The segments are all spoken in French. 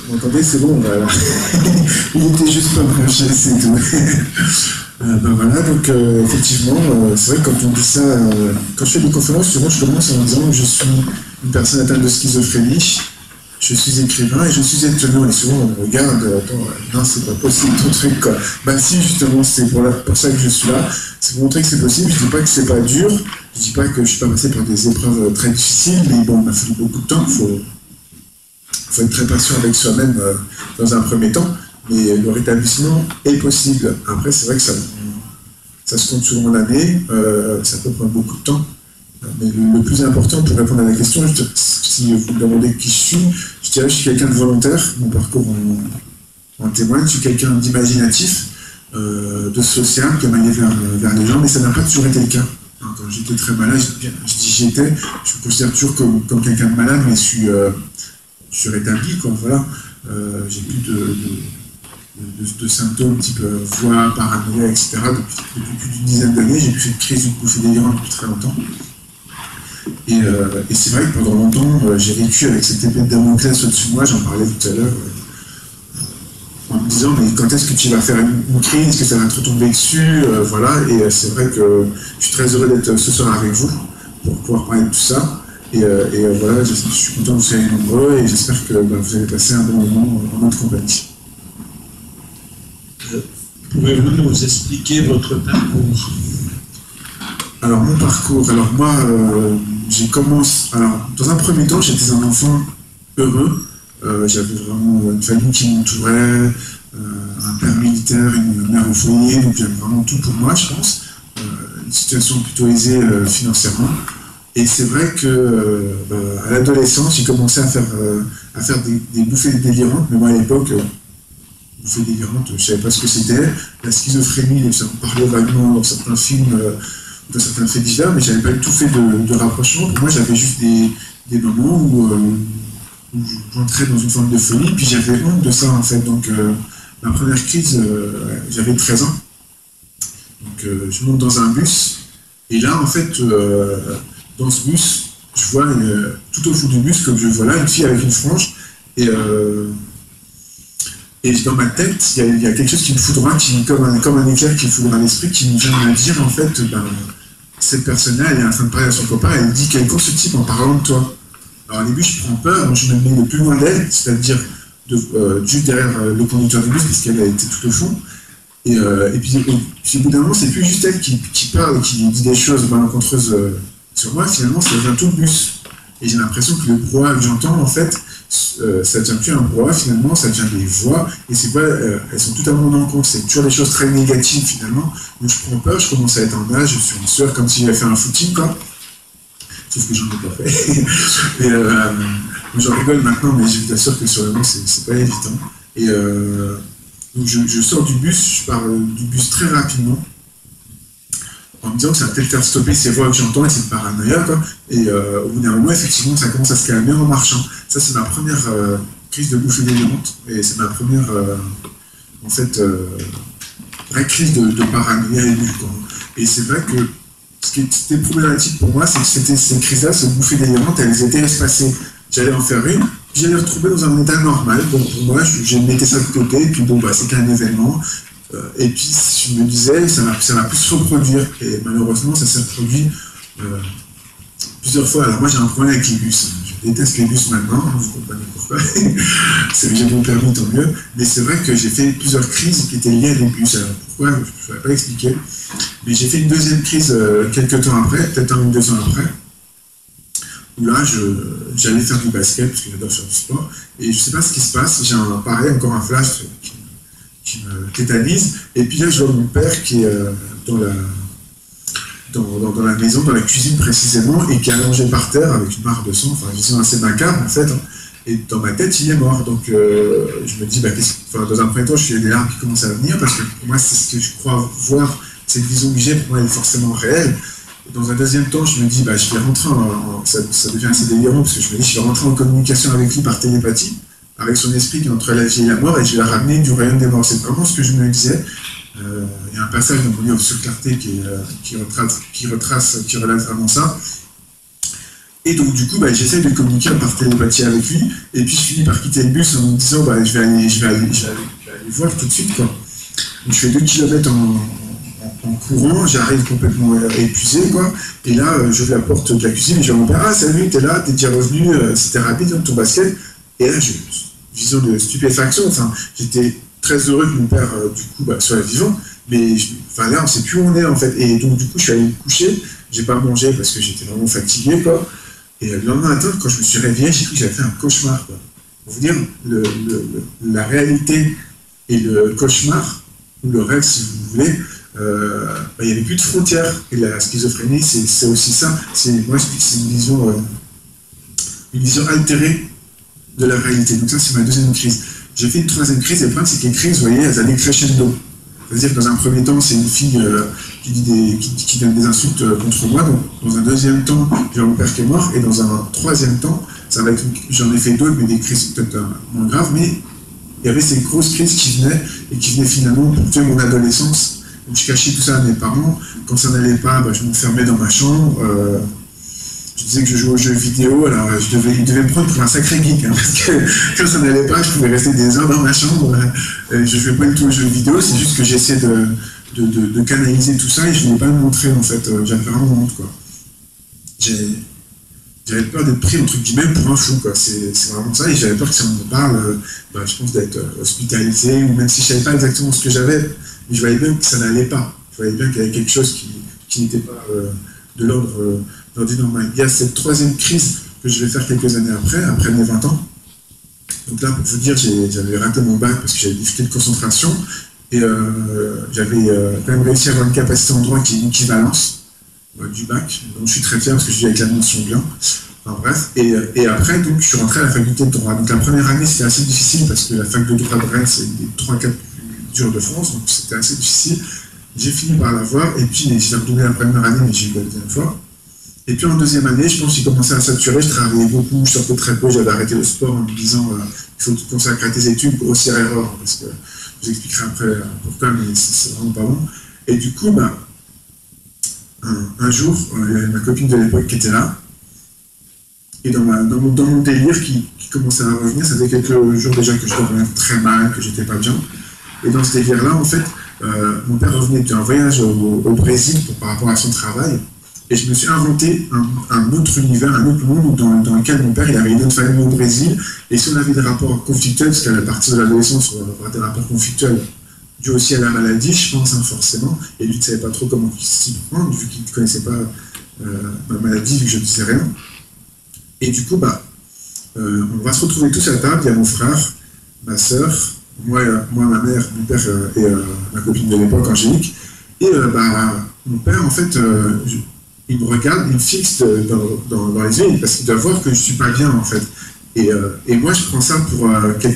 Vous m'entendez? C'est bon, voilà. Il était juste pas branché, c'est tout. Ben voilà, donc effectivement, c'est vrai que quand on dit ça, quand je fais des conférences, souvent je commence en disant que je suis une personne atteinte de schizophrénie, je suis écrivain et je suis étonnant. Et souvent on me regarde, attends, non, c'est pas possible ton truc, quoi. Ben si, justement, c'est pour ça que je suis là, c'est pour montrer que c'est possible. Je dis pas que c'est pas dur, je dis pas que je suis pas passé par des épreuves très difficiles, mais bon, il m'a fallu beaucoup de temps, faut être très patient avec soi-même dans un premier temps. Mais le rétablissement est possible. Après, c'est vrai que ça se compte souvent l'année, ça peut prendre beaucoup de temps. Mais le plus important, pour répondre à la question, si vous me demandez qui je suis, je dirais que je suis quelqu'un de volontaire, mon parcours en témoigne, je suis quelqu'un d'imaginatif, de social, qui aime aller vers les gens, mais ça n'a pas toujours été le cas. Quand j'étais très malade, je dis j'étais, je me considère toujours comme quelqu'un de malade, mais je suis rétabli, quoi, voilà. J'ai plus de symptômes type voix, paranoïa, etc. Depuis plus d'une dizaine d'années, j'ai plus fait de crise ou de bouffée délirante depuis très longtemps. Et c'est vrai que pendant longtemps, j'ai vécu avec cette épée de Damoclès au-dessus de moi, j'en parlais tout à l'heure, en me disant, mais quand est-ce que tu vas faire une crise, est-ce que ça va te retomber dessus, voilà. Et c'est vrai que je suis très heureux d'être ce soir avec vous, pour pouvoir parler de tout ça. Et voilà, je suis content que vous soyez nombreux, et j'espère que vous allez passer un bon moment en notre compagnie. Pouvez-vous nous expliquer votre parcours? Alors, mon parcours, alors moi, j'ai commencé. Alors, dans un premier temps, j'étais un enfant heureux. J'avais vraiment une famille qui m'entourait, un père militaire, une mère au foyer, donc j'avais vraiment tout pour moi, je pense. Une situation plutôt aisée financièrement. Et c'est vrai que à l'adolescence, j'ai commencé à faire des bouffées délirantes, mais moi à l'époque, bouffées délirantes, je ne savais pas ce que c'était. La schizophrénie, ça me parlait vaguement dans certains films, dans certains faits divers, mais je n'avais pas du tout fait de rapprochement. Pour moi, j'avais juste des moments où j'entrais dans une forme de folie, puis j'avais honte de ça en fait. Donc ma première crise, j'avais 13 ans. Donc je monte dans un bus, et là en fait, dans ce bus, je vois tout au fond du bus, comme je vois là, une fille avec une frange, et dans ma tête, il y a quelque chose qui me foudroie, comme un éclair qui me foudroie à l'esprit, qui me vient me dire, en fait, cette personne-là, elle est en train de parler à son copain, elle dit qu'elle court ce type en parlant de toi. Alors au début, je prends peur, je me mets le plus loin d'elle, c'est-à-dire juste derrière le conducteur du bus, puisqu'elle a été tout au fond. Et puis au bout d'un moment, c'est plus juste elle qui parle, qui dit des choses malencontreuses sur moi, finalement, ça vient tout le bus. Et j'ai l'impression que le brouhaha que j'entends, en fait, ça devient plus un brouhaha, finalement, ça devient des voix, et ces voix, elles sont totalement en compte, c'est toujours des choses très négatives, finalement. Donc je prends peur, je commence à être en âge, je suis en sueur, comme si j'avais fait un footing, quoi. Sauf que j'en ai pas fait. Et j'en rigole maintenant, mais je vous assure que sur le moment, c'est pas évident. Et donc je sors du bus, je pars du bus très rapidement, en me disant que ça va peut-être faire stopper ces voix que j'entends et cette paranoïa, quoi. Et au bout d'un moment, effectivement, ça commence à se calmer en marchant. Ça, c'est ma première crise de bouffée délirante, et c'est ma première, en fait, vraie crise de paranoïa aiguë, quoi. Et c'est vrai que ce qui était problématique pour moi, c'est que ces crises-là, ces bouffées délirantes, elles étaient espacées. J'allais en faire une, puis j'allais retrouver dans un état normal. Donc pour moi, je mettais ça de côté, et puis bon, c'est qu'un événement. Et puis je me disais, ça va plus se reproduire. Et malheureusement, ça s'est reproduit plusieurs fois. Alors moi, j'ai un problème avec les bus. Je déteste les bus maintenant, vous comprenez pourquoi. J'ai mon permis, tant mieux. Mais c'est vrai que j'ai fait plusieurs crises qui étaient liées à des bus. Alors pourquoi, je ne saurais pas expliquer. Mais j'ai fait une deuxième crise quelques temps après, peut-être 1 ou 2 ans après, où là, j'allais faire du basket, parce que j'adore faire du sport. Et je ne sais pas ce qui se passe, j'ai encore un flash qui me tétanise, et puis là je vois mon père qui est dans la maison, dans la cuisine précisément, et qui est allongé par terre avec une mare de sang, enfin une vision assez macabre en fait, hein. Et dans ma tête il est mort, donc je me dis, dans un premier temps je suis des larmes qui commencent à venir, parce que pour moi c'est ce que je crois voir, cette vision que j'ai, pour moi elle est forcément réelle. Et dans un deuxième temps je me dis, je vais rentrer ça devient assez délirant, parce que je me dis, je vais rentrer en communication avec lui par télépathie, avec son esprit qui est entre la vie et la mort, et je vais la ramener du royaume des morts. C'est vraiment ce que je me disais. Il y a un passage dans mon livre sur Clarté qui relate vraiment ça. Et donc, du coup, bah, j'essaie de communiquer par télépathie avec lui, et puis je finis par quitter le bus en me disant, bah, je vais aller voir tout de suite, quoi. Donc, je fais 2 kilomètres en courant, j'arrive complètement épuisé, quoi. Et là, j'ouvre la porte de la cuisine, et je dis à mon père, ah, salut, t'es là, t'es déjà revenu, c'était rapide, dans ton basket. Et là, vision de stupéfaction, enfin, j'étais très heureux que mon père, du coup, bah, soit vivant, mais enfin, là, on sait plus où on est, en fait. Et donc, du coup, je suis allé me coucher, j'ai pas mangé parce que j'étais vraiment fatigué, quoi. Et le lendemain matin, quand je me suis réveillé, j'ai cru que j'avais fait un cauchemar, quoi. Pour vous dire, la réalité et le cauchemar, ou le rêve, si vous voulez, il n'y avait plus de frontières. Et la schizophrénie, c'est aussi ça. Moi, je dis que c'est une vision altérée de la réalité. Donc ça, c'est ma 2e crise. J'ai fait une 3e crise, et le problème, c'est que les crises, vous voyez, elles allaient crescendo. C'est-à-dire que dans un premier temps, c'est une fille qui donne des insultes contre moi. Donc, dans un 2e temps, j'ai mon père qui est mort. Et dans un 3e temps, j'en ai fait d'autres, mais des crises peut-être moins graves. Mais il y avait ces grosses crises qui venaient finalement pour tuer mon adolescence. Donc, je cachais tout ça à mes parents. Quand ça n'allait pas, bah, je m'enfermais dans ma chambre. Je disais que je jouais aux jeux vidéo, alors ils devaient me prendre pour un sacré geek, hein, parce que quand ça n'allait pas, je pouvais rester des heures dans ma chambre. Je jouais pas du tout aux jeux vidéo, c'est juste que j'essayais de canaliser tout ça et je ne voulais pas le montrer, en fait. J'avais vraiment honte, quoi. J'avais peur d'être pris, entre guillemets, pour un fou, quoi. C'est vraiment ça, et j'avais peur que si on me parle, bah, je pense d'être hospitalisé, ou même si je ne savais pas exactement ce que j'avais, mais je voyais bien que ça n'allait pas. Je voyais bien qu'il y avait quelque chose qui n'était pas de l'ordre normal. Il y a cette 3e crise que je vais faire quelques années après mes 20 ans. Donc là, pour vous dire, j'avais raté mon bac parce que j'avais des difficultés de concentration, et j'avais quand même réussi à avoir une capacité en droit qui est une équivalence du bac, donc je suis très fier parce que je vis avec la mention bien. Enfin bref, et après, donc, je suis rentré à la faculté de droit. Donc la première année, c'était assez difficile parce que la fac de droit de Rennes, c'est une des 3-4 plus dures de France, donc c'était assez difficile. J'ai fini par l'avoir, et puis j'ai redoublé la première année, mais j'ai eu la 2e fois. Et puis en 2e année, je pense que j'ai commencé à saturer, je travaillais beaucoup, je sortais très peu, j'avais arrêté le sport en me disant il faut te consacrer à tes études, grossière erreur, parce que je vous expliquerai après pourquoi, mais c'est vraiment pas bon. Et du coup, bah, un jour, il y avait ma copine de l'époque qui était là, et dans mon délire qui commençait à revenir, ça faisait quelques jours déjà que je dormais très mal, que j'étais pas bien. Et dans ce délire-là, en fait, mon père revenait d'un voyage au Brésil par rapport à son travail. Et je me suis inventé un autre univers, un autre monde dans lequel mon père il avait une autre famille au Brésil. Et si on avait des rapports conflictuels, parce qu'à partir de l'adolescence, on va avoir des rapports conflictuels dus aussi à la maladie, je pense, hein, forcément. Et lui ne savait pas trop comment s'y prendre, vu qu'il ne connaissait pas ma maladie, vu que je ne disais rien. Et du coup, bah, on va se retrouver tous à table. Il y a mon frère, ma sœur, moi, ma mère, mon père et ma copine de l'époque, Angélique. Et bah, mon père, en fait, il me regarde, il me fixe dans les yeux parce qu'il doit voir que je ne suis pas bien, en fait. Et moi, je prends ça pour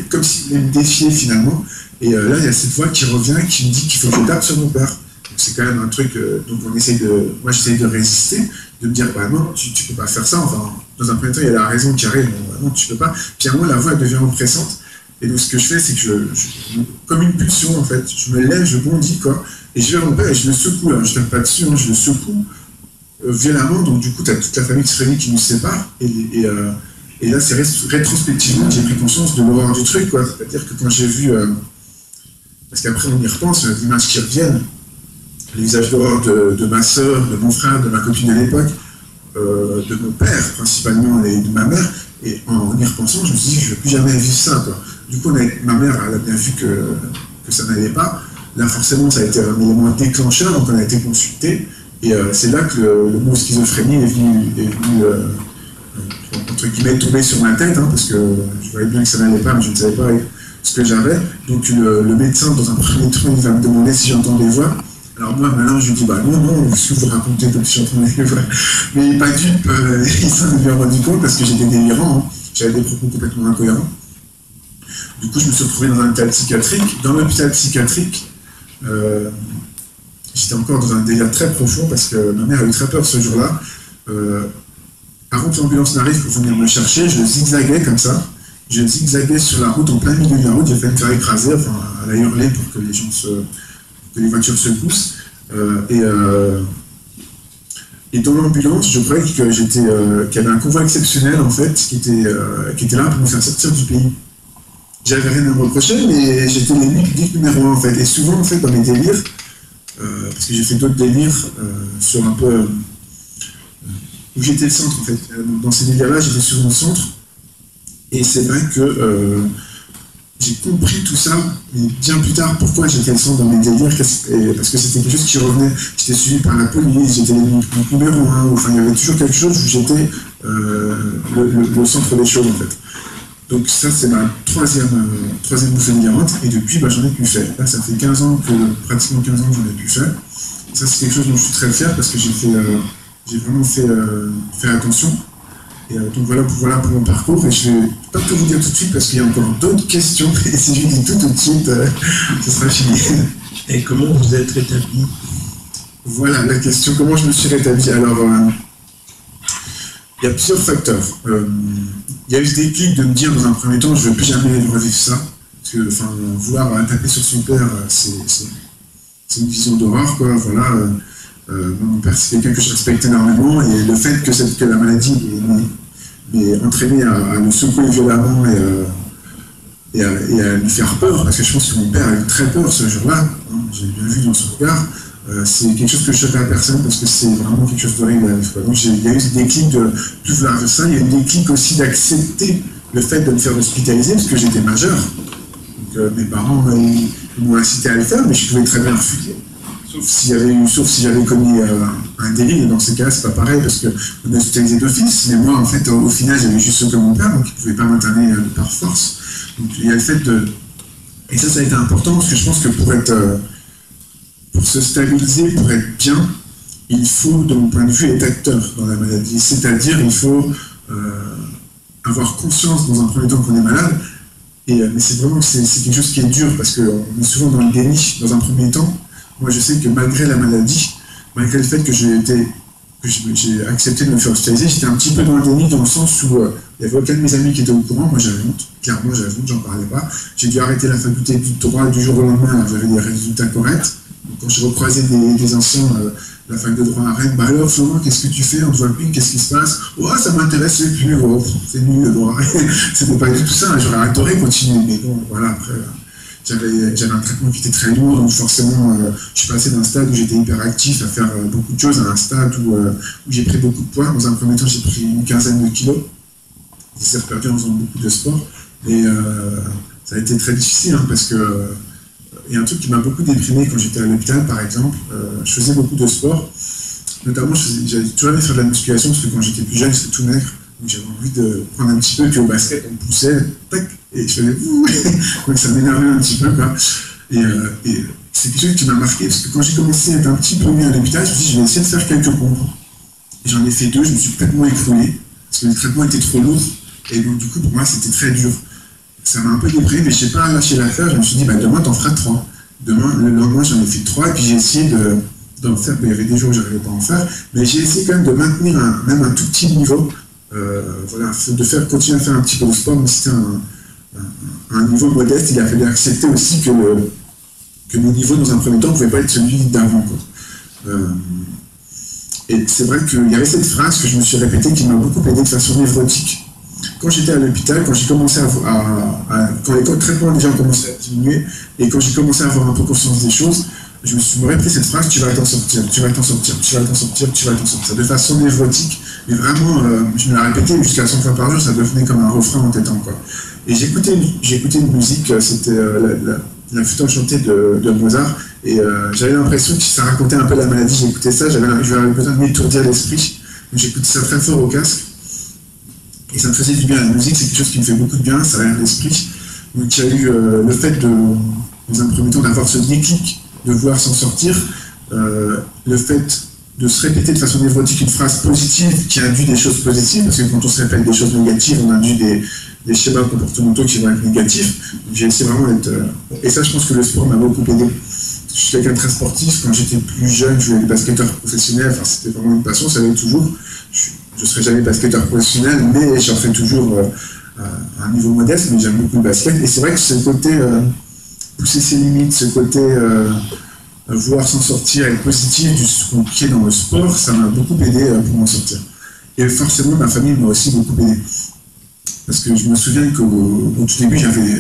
comme s'il voulait me défier, finalement. Et là, il y a cette voix qui revient, qui me dit qu'il faut que je tape sur mon père. C'est quand même un truc, donc moi j'essaye de résister, de me dire, bah non, tu peux pas faire ça, enfin, dans un premier temps, il y a la raison qui arrive, bah, non, tu peux pas. Puis à un moment, la voix devient oppressante, et donc ce que je fais, c'est que comme une pulsion, en fait, je me lève, je bondis, quoi, et je vais à mon père et je le secoue, là, je tape pas dessus, hein, je le secoue violemment, donc du coup, tu as toute la famille qui se réunit, qui nous sépare, et là, c'est rétrospectivement que j'ai pris conscience de l'horreur du truc, quoi, c'est-à-dire que quand j'ai vu, parce qu'après on y repense, les images qui reviennent, les visages d'horreur de ma sœur, de mon frère, de ma copine à l'époque, de mon père principalement et de ma mère, et en y repensant, je me suis dit que je ne veux plus jamais vivre ça, quoi. Du coup, ma mère, elle a bien vu que ça n'allait pas. Là, forcément, ça a été un élément déclencheur, donc on a été consulté, et c'est là que le mot schizophrénie est venu entre guillemets, tomber sur ma tête, hein, parce que je voyais bien que ça n'allait pas, mais je ne savais pas ce que j'avais. Donc le médecin, dans un premier temps, il va me demander si j'entends des voix. Alors moi, maintenant, je lui dis, bah non, ce que vous racontez comme si j'entendais des voix. Mais pas dupe, il s'en est bien rendu compte parce que j'étais délirant, hein. J'avais des propos complètement incohérents. Du coup, je me suis retrouvé dans un hôpital psychiatrique. Dans l'hôpital psychiatrique, j'étais encore dans un délire très profond parce que ma mère a eu très peur ce jour-là. Avant que l'ambulance n'arrive pour venir me chercher, je zigzaguais comme ça. Je zigzaguais sur la route, en plein milieu de la route, j'ai fait me faire écraser, enfin, elle a hurlé pour que les voitures se poussent. Et dans l'ambulance, je croyais que qu'il y avait un convoi exceptionnel, en fait, qui était là pour me faire sortir du pays. J'avais rien à me reprocher, mais j'étais l'ennemi public numéro 1, en fait. Et souvent, en fait, dans mes délires, parce que j'ai fait d'autres délires sur un peu... où j'étais le centre, en fait. Dans ces délires-là, j'étais souvent le centre. Et c'est vrai que j'ai compris tout ça, mais bien plus tard, pourquoi j'étais le centre dans mes délires, parce que c'était quelque chose qui revenait. J'étais suivi par la police, j'étais l'ennemi numéro 1, enfin, il y avait toujours quelque chose où j'étais le centre des choses, en fait. Donc ça, c'est ma troisième bouffée délirante, et depuis, j'en ai plus fait. Là, ça fait pratiquement 15 ans que j'en ai plus fait. Ça, c'est quelque chose dont je suis très fier, parce que j'ai vraiment fait attention. Et donc voilà pour mon parcours, et je ne vais pas tout vous dire tout de suite, parce qu'il y a encore d'autres questions, et si je dis tout de suite, ce sera fini. Et comment vous êtes rétabli? Voilà la question, comment je me suis rétabli? Alors, il y a plusieurs facteurs. Il y a eu ce déclic de me dire dans un premier temps, je ne veux plus jamais revivre ça. Parce que vouloir taper sur son père, c'est une vision d'horreur, quoi. Voilà. Mon père, c'est quelqu'un que je respecte énormément, et le fait que la maladie m'ait entraîné à le secouer violemment et à lui faire peur, parce que je pense que mon père a eu très peur ce jour-là, hein, j'ai bien vu dans son regard. C'est quelque chose que je souhaite à personne, parce que c'est vraiment quelque chose d'horrible. Donc il y a eu ce déclic de plus vouloir faire ça, il y a eu le déclic aussi d'accepter le fait de me faire hospitaliser, parce que j'étais majeur. Donc mes parents m'ont incité à le faire, mais je pouvais très bien refuser. Sauf si j'avais commis un délit, et dans ces cas-là, c'est pas pareil, parce qu'on est hospitalisé d'office, mais moi, en fait, au final, j'avais juste sauvé mon père, donc il ne pouvait pas m'interner par force. Donc il y a le fait de... Et ça a été important, parce que je pense que pour se stabiliser, pour être bien, il faut, de mon point de vue, être acteur dans la maladie. C'est-à-dire, il faut avoir conscience, dans un premier temps, qu'on est malade, mais c'est vraiment quelque chose qui est dur, parce qu'on est souvent dans le déni, dans un premier temps. Moi, je sais que malgré la maladie, malgré le fait que j'ai accepté de me faire hospitaliser, j'étais un petit peu dans le déni, dans le sens où il n'y avait aucun de mes amis qui était au courant. Moi, j'avais honte. Clairement, j'avais honte, j'en parlais pas. J'ai dû arrêter la faculté du droit du jour au lendemain, alors j'avais des résultats corrects. Donc, quand j'ai recroisé des anciens, la fac de droit à Rennes, alors, Florent, qu'est-ce que tu fais? On te voit plus, qu'est-ce qui se passe? Oh, ça m'intéressait plus, oh, c'est nul le droit. C'était pas du tout ça, j'aurais adoré continuer, mais bon, voilà, après... J'avais un traitement qui était très lourd, donc forcément, je suis passé d'un stade où j'étais hyperactif à faire beaucoup de choses, à un stade où j'ai pris beaucoup de poids. Dans un premier temps, j'ai pris une quinzaine de kilos. J'ai certes perdu en faisant beaucoup de sport, mais ça a été très difficile, hein, parce que il y a un truc qui m'a beaucoup déprimé quand j'étais à l'hôpital, par exemple. Je faisais beaucoup de sport, notamment j'avais toujours aimé faire de la musculation, parce que quand j'étais plus jeune, j'étais tout maigre. Donc j'avais envie de prendre un petit peu, puis au basket, on me poussait, tac, et je faisais ouh, donc ça m'énervait un petit peu, quoi. Et c'est quelque chose qui m'a marqué, parce que quand j'ai commencé à être un petit peu mieux à l'hôpital, je me suis dit, je vais essayer de faire quelques pompes. Et j'en ai fait 2, je me suis complètement écroulé, parce que le traitement était trop lourd, et donc du coup, pour moi, c'était très dur. Ça m'a un peu déprimé, mais je n'ai pas lâché l'affaire, je me suis dit, demain, t'en feras 3. Demain, le lendemain, j'en ai fait 3, et puis j'ai essayé d'en faire, il y avait des jours où je n'arrivais pas à en faire, mais j'ai essayé quand même de maintenir même un tout petit niveau. Voilà, de continuer à faire un petit peu de sport, mais c'était un niveau modeste. Il a fallu accepter aussi que mon niveau, dans un premier temps, ne pouvait pas être celui d'avant. Et c'est vrai qu'il y avait cette phrase que je me suis répétée qui m'a beaucoup aidé de façon névrotique. Quand j'étais à l'hôpital, quand j'ai commencé quand les traitements déjà ont commencé à diminuer, et quand j'ai commencé à avoir un peu conscience des choses, je me suis répété cette phrase, tu vas t'en sortir, tu vas t'en sortir, tu vas t'en sortir, tu vas t'en sortir, de façon névrotique. Mais vraiment, je me la répétais jusqu'à 100 fois par jour, ça devenait comme un refrain entêtant, quoi. Et j'ai écouté une musique, c'était la flûte enchantée de Mozart, et j'avais l'impression que ça racontait un peu la maladie. J'ai écouté ça, j'avais besoin de m'étourdir l'esprit, donc j'écoutais ça très fort au casque, et ça me faisait du bien. La musique, c'est quelque chose qui me fait beaucoup de bien, ça aère l'esprit. Donc il y a eu le fait dans un premier temps, d'avoir ce déclic, de vouloir s'en sortir, le fait de se répéter de façon névrotique une phrase positive qui induit des choses positives, parce que quand on se répète des choses négatives, on induit des schémas comportementaux qui vont être négatifs. J'ai essayé vraiment d'être... Et ça, je pense que le sport m'a beaucoup aidé. Je suis quelqu'un de très sportif. Quand j'étais plus jeune, je jouais des basketteurs professionnels. Enfin, c'était vraiment une passion, ça l'est toujours. Je ne serai jamais basketteur professionnel, mais j'en fais toujours à un niveau modeste, mais j'aime beaucoup le basket. Et c'est vrai que ce côté pousser ses limites, ce côté vouloir s'en sortir, être positif, du ce qui est dans le sport, ça m'a beaucoup aidé pour m'en sortir. Et forcément, ma famille m'a aussi beaucoup aidé. Parce que je me souviens qu'au tout début,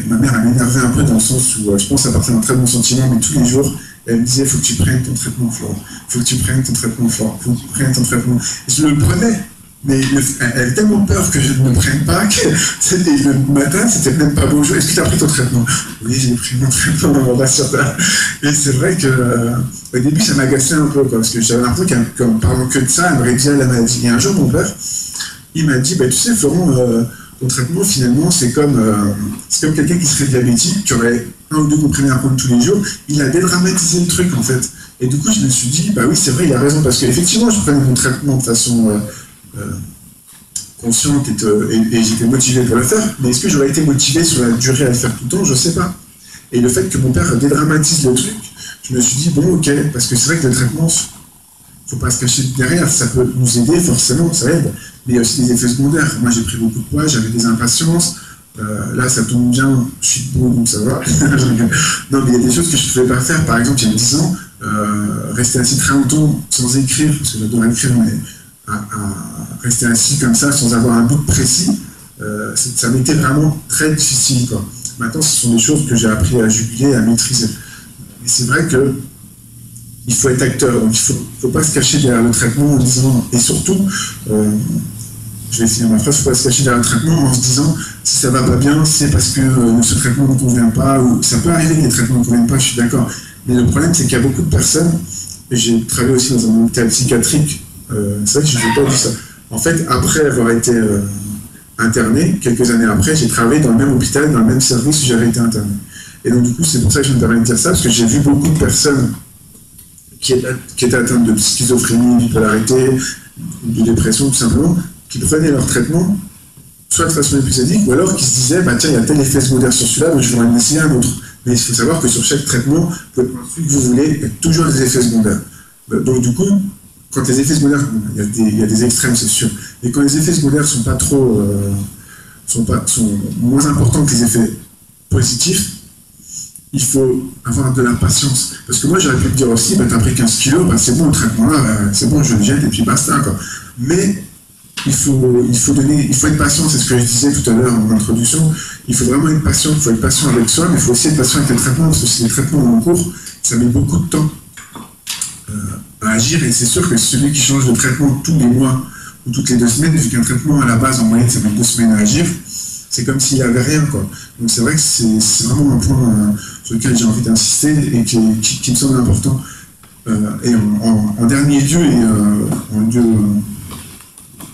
ma mère elle m'énervait un peu dans le sens où je pense que ça partait d'un très bon sentiment, mais tous les jours, elle me disait, faut que tu prennes ton traitement, Florent. Faut que tu prennes ton traitement, Florent. Faut que tu prennes ton traitement. Et je le prenais. Mais elle avait tellement peur que je ne le prenne pas que le matin, c'était même pas bonjour. Est-ce que tu as pris ton traitement? Oui, j'ai pris mon traitement, on va sur ça. Et c'est vrai qu'au début, ça m'agaçait un peu, parce que j'avais l'impression qu'en parlant que de ça, elle me réduisait la maladie. Et un jour, mon père, il m'a dit, tu sais, Florent, ton traitement, finalement, c'est comme quelqu'un qui serait diabétique, qui aurait 1 ou 2 comprimés à prendre tous les jours. Il a dédramatisé le truc, en fait. Et du coup, je me suis dit, oui, c'est vrai, il a raison, parce qu'effectivement, je prenais mon traitement de façon consciente et j'étais motivé pour le faire, mais est-ce que j'aurais été motivé sur la durée à le faire tout le temps? Je sais pas. Et le fait que mon père dédramatise le truc, je me suis dit, bon, ok, parce que c'est vrai que le traitement, faut pas se cacher derrière, ça peut nous aider, forcément, ça aide, mais il y a aussi des effets secondaires. Moi, j'ai pris beaucoup de poids, j'avais des impatiences, là, ça tombe bien, je suis beau, donc ça va. Non, mais il y a des choses que je ne pouvais pas faire. Par exemple, il y a 10 ans, rester assis très longtemps sans écrire, parce que j'adore écrire, mais à rester assis comme ça, sans avoir un but précis, ça m'était vraiment très difficile, quoi. Maintenant, ce sont des choses que j'ai appris à juguler, à maîtriser. Mais c'est vrai que il faut être acteur, donc il ne faut pas se cacher derrière le traitement en disant, et surtout, je vais finir ma phrase, il ne faut pas se cacher derrière le traitement en se disant, si ça ne va pas bien, c'est parce que ce traitement ne convient pas, ou ça peut arriver que les traitements ne conviennent pas, je suis d'accord. Mais le problème, c'est qu'il y a beaucoup de personnes, et j'ai travaillé aussi dans un hôpital psychiatrique, c'est vrai que je n'ai pas dit ça. En fait, après avoir été interné, quelques années après, j'ai travaillé dans le même hôpital, dans le même service où j'avais été interné. Et donc, du coup, c'est pour ça que je me permets de dire ça, parce que j'ai vu beaucoup de personnes qui étaient atteintes de schizophrénie, bipolarité, de dépression, tout simplement, qui prenaient leur traitement, soit de façon épisodique, ou alors qui se disaient, tiens, il y a tel effet secondaire sur celui-là, donc je vais en essayer un autre. Mais il faut savoir que sur chaque traitement, vous pouvez prendre celui que vous voulez, il y a toujours des effets secondaires. Donc, du coup, quand les effets secondaires, il y a des extrêmes, c'est sûr, mais quand les effets secondaires sont pas trop, sont moins importants que les effets positifs, il faut avoir de la patience. Parce que moi, j'aurais pu te dire aussi, t'as pris 15 kilos, c'est bon, le traitement-là, c'est bon, je le jette et puis basta, quoi. Mais il faut être patient, c'est ce que je disais tout à l'heure en introduction. Il faut vraiment être patient, il faut être patient avec soi, mais il faut aussi être patient avec les traitements, parce que si les traitements en cours, ça met beaucoup de temps à agir, et c'est sûr que celui qui change de traitement tous les mois ou toutes les 2 semaines, vu qu'un traitement à la base en moyenne ça met 2 semaines à agir, c'est comme s'il n'y avait rien, quoi. Donc c'est vrai que c'est vraiment un point sur lequel j'ai envie d'insister et qui me semble important. Et en dernier lieu, et en lieu,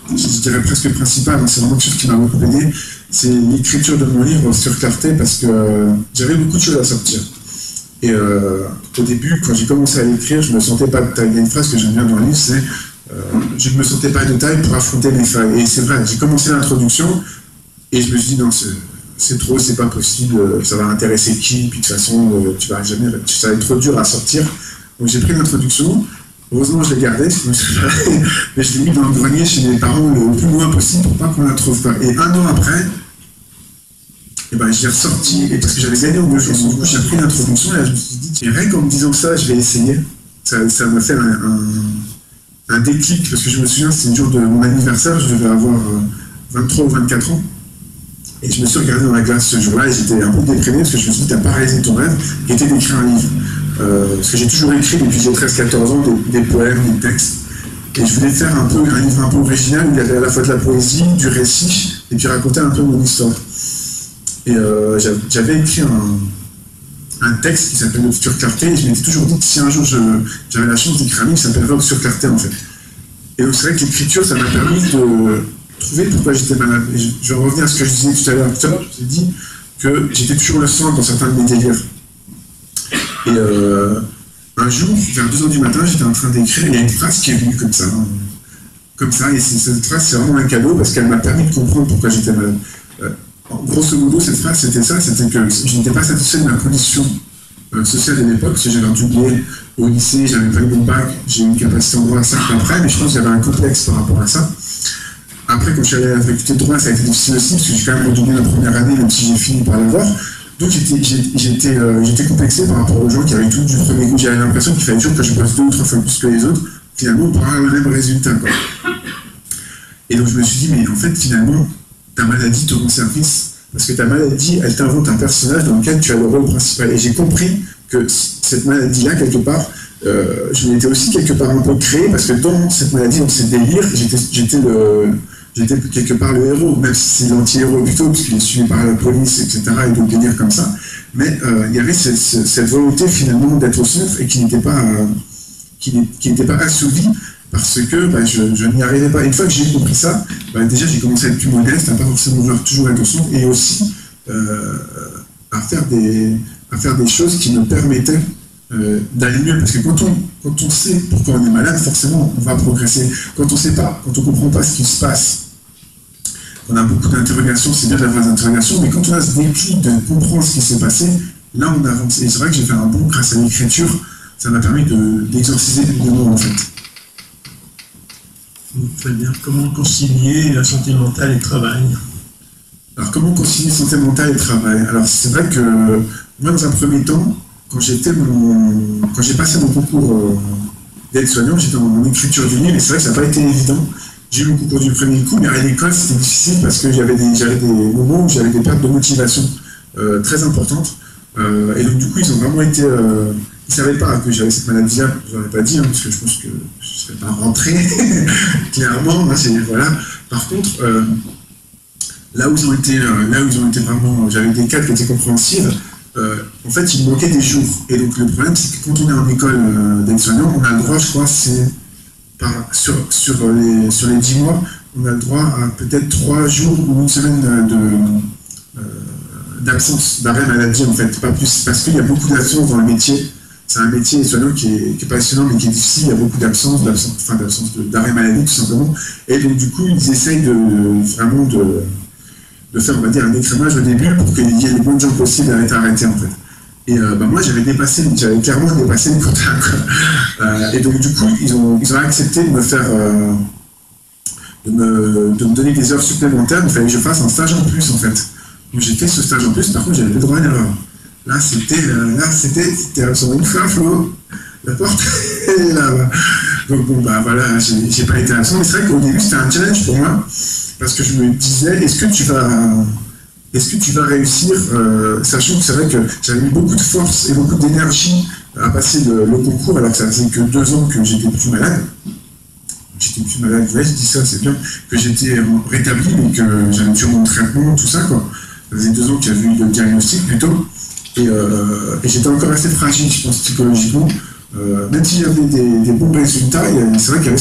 je dirais presque principal, c'est vraiment quelque chose qui m'a beaucoup aidé, c'est l'écriture de mon livre sur Clarté, parce que j'avais beaucoup de choses à sortir. Et au début, quand j'ai commencé à l'écrire, je ne me sentais pas de taille. Il y a une phrase que j'aime bien dans le livre, c'est je ne me sentais pas de taille pour affronter mes failles. Et c'est vrai, j'ai commencé l'introduction et je me suis dit non, c'est trop, c'est pas possible, ça va intéresser qui, puis de toute façon, ça va être trop dur à sortir. Donc j'ai pris l'introduction, heureusement je l'ai gardée, mais je l'ai mis dans le grenier chez mes parents le plus loin possible pour pas qu'on la trouve pas. Et 1 an après, je l'ai ressorti, et parce que j'avais gagné en 2 jours. Du coup, j'ai pris l'introduction et là, je me suis dit, et rien qu'en me disant ça, je vais essayer. Ça m'a fait un déclic, parce que je me souviens, c'était le jour de mon anniversaire, je devais avoir 23 ou 24 ans. Et je me suis regardé dans la glace ce jour-là et j'étais un peu déprimé parce que je me suis dit, t'as pas réalisé ton rêve, qui était d'écrire un livre. Parce que j'ai toujours écrit depuis j'ai 13-14 ans des poèmes, des textes. Et je voulais faire un livre un peu original où il y avait à la fois de la poésie, du récit, et puis raconter un peu mon histoire. Et j'avais écrit un texte qui s'appelle Sur Clarté, et je m'étais toujours dit que si un jour j'avais la chance d'écrire un livre, ça s'appellerait Sur Clarté en fait. Et donc c'est vrai que l'écriture, ça m'a permis de trouver pourquoi j'étais malade. Et je reviens à ce que je disais tout à l'heure. Tout à l'heure, je vous ai dit que j'étais toujours le centre dans certains de mes délires. Et un jour, vers 2h du matin, j'étais en train d'écrire, et il y a une phrase qui est venue comme ça. Comme ça, et cette phrase, c'est vraiment un cadeau parce qu'elle m'a permis de comprendre pourquoi j'étais malade. Grosso modo, cette phrase, c'était ça, c'était que je n'étais pas satisfait de ma condition sociale de l'époque, parce que j'avais redoublé au lycée, j'avais pas eu mon bac, j'ai eu une capacité en droit 5 ans après, mais je pense qu'il y avait un complexe par rapport à ça. Après, quand je suis allé à la faculté de droit, ça a été difficile aussi, parce que j'ai quand même redoublé la première année, même si j'ai fini par l'avoir. Donc j'étais complexé par rapport aux gens qui avaient tout du premier coup. J'avais l'impression qu'il fallait toujours que je bosse 2 ou 3 fois plus que les autres, finalement pour avoir le même résultat, quoi. Et donc je me suis dit, mais en fait, finalement, ta maladie te rend service, parce que ta maladie, elle t'invente un personnage dans lequel tu as le rôle principal. Et j'ai compris que cette maladie-là, quelque part, je m'étais aussi quelque part un peu créé, parce que dans cette maladie, dans ces délires, j'étais quelque part le héros, même si c'est l'anti-héros plutôt, puisqu'il est suivi par la police, etc., et d'autres délires comme ça. Mais il y avait cette volonté finalement d'être au centre et qui n'était pas assouvie, parce que je n'y arrivais pas. Une fois que j'ai compris ça, déjà j'ai commencé à être plus modeste, à ne pas forcément vouloir toujours être au centre, et aussi à faire des choses qui me permettaient d'aller mieux, parce que quand on sait pourquoi on est malade, forcément on va progresser. Quand on ne sait pas, quand on ne comprend pas ce qui se passe, on a beaucoup d'interrogations, c'est bien d'avoir des interrogations, mais quand on a ce déclic de comprendre ce qui s'est passé, là on avance. Et c'est vrai que j'ai fait un bond grâce à l'écriture, ça m'a permis d'exorciser les démons en fait. Très bien. Comment concilier la santé mentale et le travail? Alors comment concilier santé mentale et travail? Alors c'est vrai que moi dans un premier temps, quand j'ai passé mon concours d'aide-soignant, j'étais en écriture du livre, et c'est vrai que ça n'a pas été évident. J'ai eu mon concours du premier coup, mais à l'école c'était difficile parce que j'avais des moments où j'avais des pertes de motivation très importantes. Et donc du coup ils ont vraiment été... ils ne savaient pas que j'avais cette maladie-là, je ne leur ai pas dit, hein, parce que je pense que je ne serais pas rentré, clairement. Voilà. Par contre, là où ils ont été vraiment... J'avais des cas qui étaient compréhensibles, en fait, il manquait des jours. Et donc le problème, c'est que quand on est en école d'aide-soignant, on a le droit, je crois, sur les 10 mois, on a le droit à peut-être 3 jours ou une semaine d'absence, d'arrêt maladie, en fait, pas plus, parce qu'il y a beaucoup d'absence dans le métier. C'est un métier soignant qui est passionnant, mais qui est difficile. Il y a beaucoup d'absence d'arrêt maladie, tout simplement. Et donc, du coup, ils essayent vraiment de faire, on va dire, un écrémage au début pour qu'il y ait les bonnes gens possibles à être arrêtés, en fait. Et moi, j'avais clairement dépassé le quota, quoi. Et donc, du coup, ils ont accepté de me faire... de me donner des heures supplémentaires. Il fallait que je fasse un stage en plus, en fait. Donc, j'ai fait ce stage en plus, par contre, j'avais plus le droit à l'erreur. Là, c'était absolument une fois, Flo. La porte est là-bas. Donc, bon, voilà, j'ai pas été absent. Mais c'est vrai qu'au début, c'était un challenge pour moi, parce que je me disais, est-ce que tu vas réussir, sachant que c'est vrai que j'avais mis beaucoup de force et beaucoup d'énergie à passer le concours, alors que ça faisait que 2 ans que j'étais plus malade. J'étais plus malade, ouais, je dis ça, c'est bien, que j'étais rétabli, donc j'avais toujours mon traitement, tout ça, quoi. Ça faisait 2 ans que j'avais eu le diagnostic, plutôt. Et j'étais encore assez fragile, je pense, psychologiquement. Même si j'avais des bons résultats, c'est vrai qu'il y avait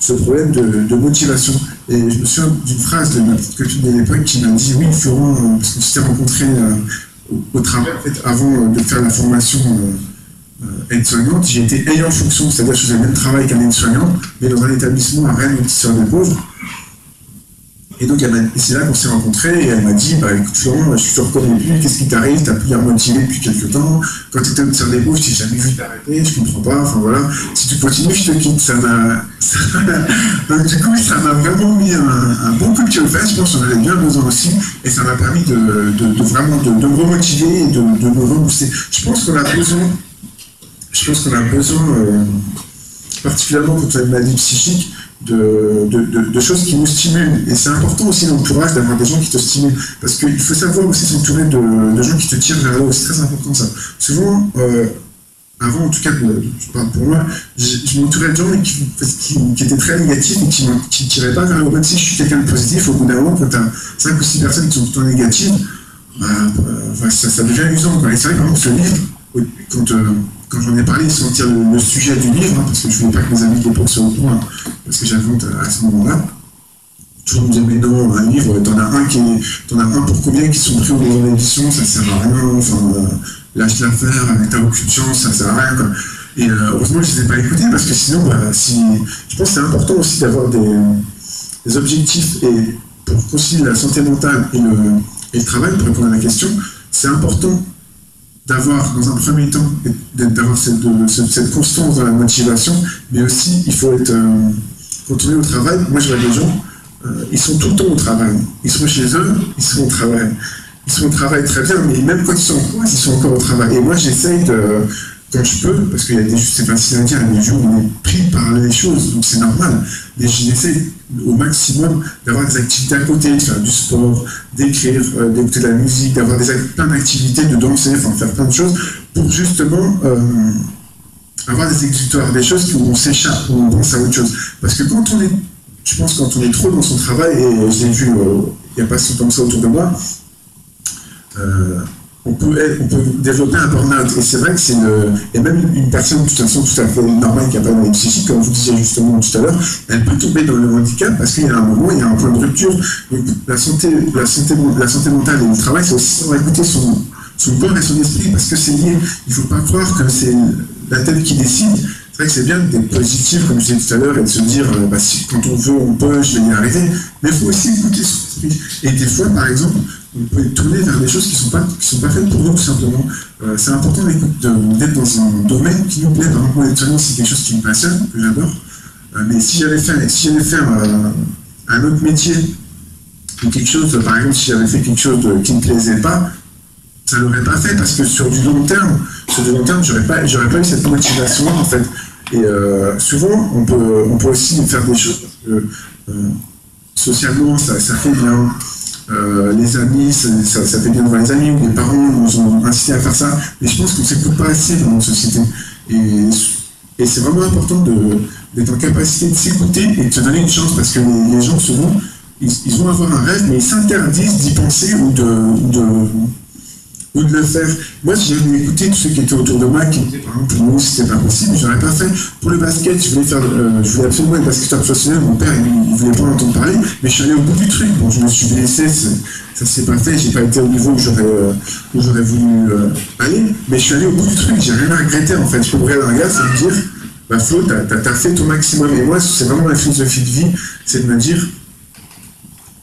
ce problème de motivation. Et je me souviens d'une phrase de ma petite copine de l'époque qui m'a dit, oui, Florent, parce qu'on s'était rencontrés au travail, en fait, avant de faire la formation aide-soignante, j'ai été ayant fonction, c'est-à-dire que je faisais le même travail qu'un aide-soignant, mais dans un établissement à Rennes, sur des pauvres. Et donc, c'est là qu'on s'est rencontrés, et elle m'a dit, écoute Florent, je te reconnais plus, qu'est-ce qui t'arrive, t'as plus l'air motivé depuis quelques temps, quand tu étais au sur des pauvres, je t'ai jamais vu t'arrêter, je comprends pas, enfin voilà, si tu continues, je te quitte. Donc du coup, ça m'a vraiment mis un bon coup de pied aux fesses, je pense qu'on avait bien besoin aussi, et ça m'a permis de me remotiver et de me rebooster. Je pense qu'on a besoin, particulièrement quand on a une maladie psychique, de choses qui nous stimulent. Et c'est important aussi dans l'entourage d'avoir des gens qui te stimulent. Parce qu'il faut savoir aussi s'entourer de gens qui te tirent vers le haut. C'est très important ça. Souvent, avant en tout cas, je parle pour moi, je m'entourais de gens qui étaient très négatifs et qui ne tiraient pas vers le haut. Même si je suis quelqu'un de positif, au bout d'un moment, quand tu as 5 ou 6 personnes qui sont tout le temps négatives, ça devient amusant. Et c'est vrai que par exemple, ce livre, quand j'en ai parlé, sans dire le sujet du livre, parce que je ne voulais pas que mes amis de l'époque soient au courant, parce que j'avais honte à ce moment-là. Tout le monde me disait, mais non, un livre, t'en as un pour combien qui sont pris au maison d'édition, ça sert à rien, enfin, lâche l'affaire, avec ta aucune chance, ça sert à rien, quoi. Et heureusement, je ne les ai pas écoutés, parce que sinon, je pense que c'est important aussi d'avoir des objectifs, et pour concilier la santé mentale et le travail, pour répondre à la question, c'est important d'avoir, dans un premier temps, d'avoir cette constance dans la motivation, mais aussi, il faut être, quand on est au travail, moi je vois des gens, ils sont tout le temps au travail, ils sont chez eux, ils sont au travail. ils sont au travail très bien, mais même quand ils sont en pause, ils sont encore au travail. Et moi, j'essaye de, quand je peux, parce qu'il y a des jours, c'est facile à dire, il y a des jours où on est pris par les choses, donc c'est normal. Mais j'essaie au maximum d'avoir des activités à côté, de faire du sport, d'écrire, d'écouter de la musique, d'avoir plein d'activités, de danser, enfin faire plein de choses, pour justement avoir des exutoires, des choses où on s'échappe, où on pense à autre chose. Parce que quand on est, je pense quand on est trop dans son travail, et je l'ai vu il n'y a pas si longtemps que ça autour de moi, on peut développer un burn-out. Et c'est vrai que et même une personne de toute façon tout à fait normale qui n'a pas de maladie psychique, comme vous disiez justement tout à l'heure, elle peut tomber dans le handicap parce qu'il y a un moment, il y a un point de rupture. Donc la santé mentale et le travail, c'est aussi savoir écouter son corps et son esprit, parce que c'est lié. Il ne faut pas croire que c'est la tête qui décide. C'est vrai que c'est bien d'être positif, comme je disais tout à l'heure, et de se dire, si, quand on veut, on peut, je vais y arriver. Mais il faut aussi écouter son esprit. Et des fois, par exemple, on peut être tourné vers des choses qui sont pas faites pour nous, tout simplement. C'est important d'être dans un domaine qui nous plaît. Par exemple, l'électronique, c'est quelque chose qui me passionne, que j'adore. Mais si j'allais faire un autre métier, ou quelque chose, par exemple, si j'avais fait quelque chose qui ne me plaisait pas, ça ne l'aurait pas fait, parce que sur du long terme, j'aurais pas eu cette motivation, en fait. Et souvent, on peut aussi faire des choses, parce que socialement, ça fait bien. Les amis, ça fait bien devant les amis, ou les parents nous ont incité à faire ça, mais je pense qu'on ne s'écoute pas assez dans notre société. Et c'est vraiment important d'être en capacité de s'écouter et de se donner une chance, parce que les gens, souvent, ils vont avoir un rêve, mais ils s'interdisent d'y penser ou de le faire. Moi, si j'avais écouté tous ceux qui étaient autour de moi, qui disaient, par exemple, pour nous, c'était pas possible, je n'aurais pas fait. Pour le basket, je voulais absolument être basketteur professionnel. Mon père, il voulait pas en entendre parler, mais je suis allé au bout du truc. Bon, je me suis blessé, ça s'est pas fait, j'ai pas été au niveau où j'aurais voulu aller, mais je suis allé au bout du truc, j'ai rien à regretter, en fait. Je peux me regarder un gars, c'est me dire, Flo, t'as fait ton maximum. Et moi, c'est vraiment ma philosophie de vie, c'est de me dire,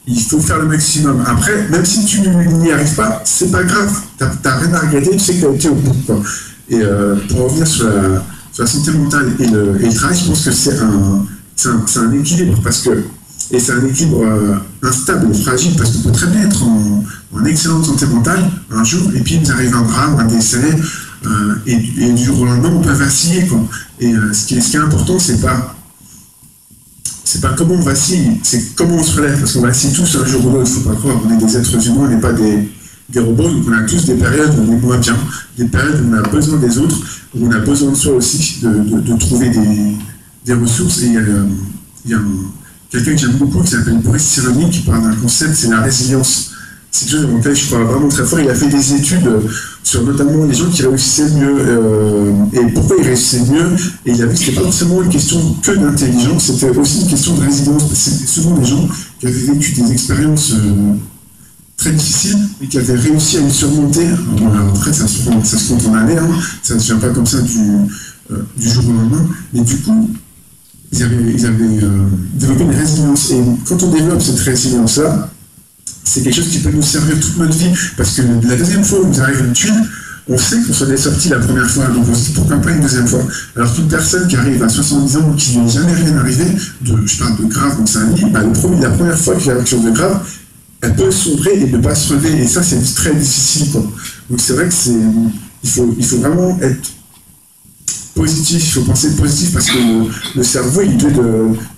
il faut faire le maximum. Après, même si tu n'y arrives pas, c'est pas grave. T'as rien à regretter, tu sais que t'as été au bout, quoi. Et pour revenir sur la santé mentale et le travail, je pense que c'est un équilibre, et c'est un équilibre instable et fragile, parce qu'on peut très bien être en excellente santé mentale un jour, et puis il nous arrive un drame, un décès, et du jour au lendemain, on peut vaciller, quoi. Et ce qui est important, c'est pas comment on vacille, c'est comment on se relève, parce qu'on vacille tous un jour ou l'autre, il ne faut pas croire, on est des êtres humains, on n'est pas des robots, donc on a tous des périodes où on est moins bien, des périodes où on a besoin des autres, où on a besoin de soi aussi, de trouver des ressources. Et il y a quelqu'un que j'aime beaucoup qui s'appelle Boris Cyrulnik qui parle d'un concept, c'est la résilience. C'est quelque chose dans lequel je crois vraiment très fort. Il a fait des études sur notamment les gens qui réussissaient mieux et pourquoi ils réussissaient mieux. Et il a vu que ce n'était pas forcément une question que d'intelligence, c'était aussi une question de résilience. C'était souvent des gens qui avaient vécu des expériences très difficiles, mais qui avaient réussi à les surmonter. Alors après, ça se compte en années, hein. Ça ne se vient pas comme ça du jour au lendemain. Mais du coup, ils avaient développé une résilience. Et quand on développe cette résilience-là, c'est quelque chose qui peut nous servir toute notre vie, parce que la deuxième fois où nous arrive une tuile, on sait qu'on s'en est sorti la première fois, donc on se dit pourquoi pas une deuxième fois. Alors qu'une personne qui arrive à 70 ans ou qui n'est jamais rien arrivé, je parle de grave dans sa vie, la première fois qu'il y a quelque chose de grave, elle peut sombrer et ne pas se relever, et ça c'est très difficile, quoi. Donc c'est vrai que il faut vraiment être positif, il faut penser positif, parce que le cerveau il est